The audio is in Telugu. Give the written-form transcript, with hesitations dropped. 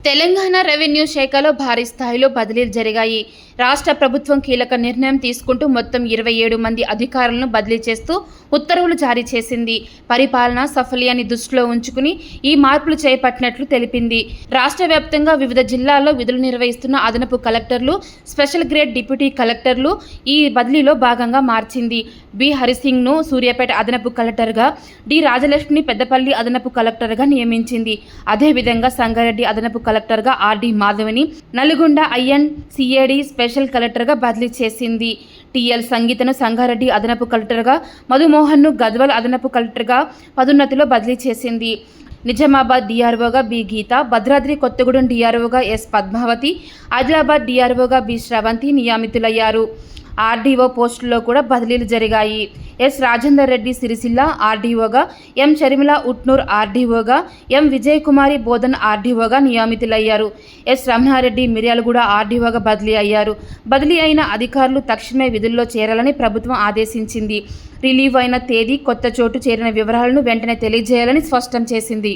తెలంగాణ రెవెన్యూ శాఖలో భారీ స్థాయిలో బదిలీలు జరిగాయి. రాష్ట్ర ప్రభుత్వం కీలక నిర్ణయం తీసుకుంటూ మొత్తం 27 మంది అధికారులను బదిలీ చేస్తూ ఉత్తర్వులు జారీ చేసింది. పరిపాలన సఫల్యాన్ని దృష్టిలో ఉంచుకుని ఈ మార్పులు చేపట్టినట్లు తెలిపింది. రాష్ట్ర వ్యాప్తంగా వివిధ జిల్లాల్లో విధులు నిర్వహిస్తున్న అదనపు కలెక్టర్లు, స్పెషల్ గ్రేడ్ డిప్యూటీ కలెక్టర్లు ఈ బదిలీలో భాగంగా మార్చింది. బి హరిసింగ్ను సూర్యాపేట అదనపు కలెక్టర్గా, డి రాజలక్ష్మిని పెద్దపల్లి అదనపు కలెక్టర్గా నియమించింది. అదేవిధంగా సంగారెడ్డి అదనపు కలెక్టర్గా ఆర్డి మాధవిని, నల్గొండ INCAD స్పెషల్ కలెక్టర్గా బదిలీ చేసింది. టిఎల్ సంగీతను సంగారెడ్డి అదనపు కలెక్టర్గా, మధుమోహన్ను గద్వాల్ అదనపు కలెక్టర్గా పదోన్నతిలో బదిలీ చేసింది. నిజామాబాద్ DROగా బి గీత, భద్రాద్రి కొత్తగూడెం DROగా ఎస్ పద్మావతి, ఆదిలాబాద్ DROగా బి శ్రవంతి నియమితులయ్యారు. RDO పోస్టుల్లో కూడా బదిలీలు జరిగాయి. ఎస్ రాజేందర్ రెడ్డి సిరిసిల్ల RDOగా, ఎం షర్మిల ఉట్నూర్ RDOగా, ఎం విజయకుమారి బోధన్ RDOగా నియమితులయ్యారు. ఎస్ రమణారెడ్డి మిర్యాలగూడ RDOగా బదిలీ అయ్యారు. బదిలీ అయిన అధికారులు తక్షణమే విధుల్లో చేరాలని ప్రభుత్వం ఆదేశించింది. రిలీవ్ అయిన తేదీ, కొత్త చోటు చేరిన వివరాలను వెంటనే తెలియజేయాలని స్పష్టం చేసింది.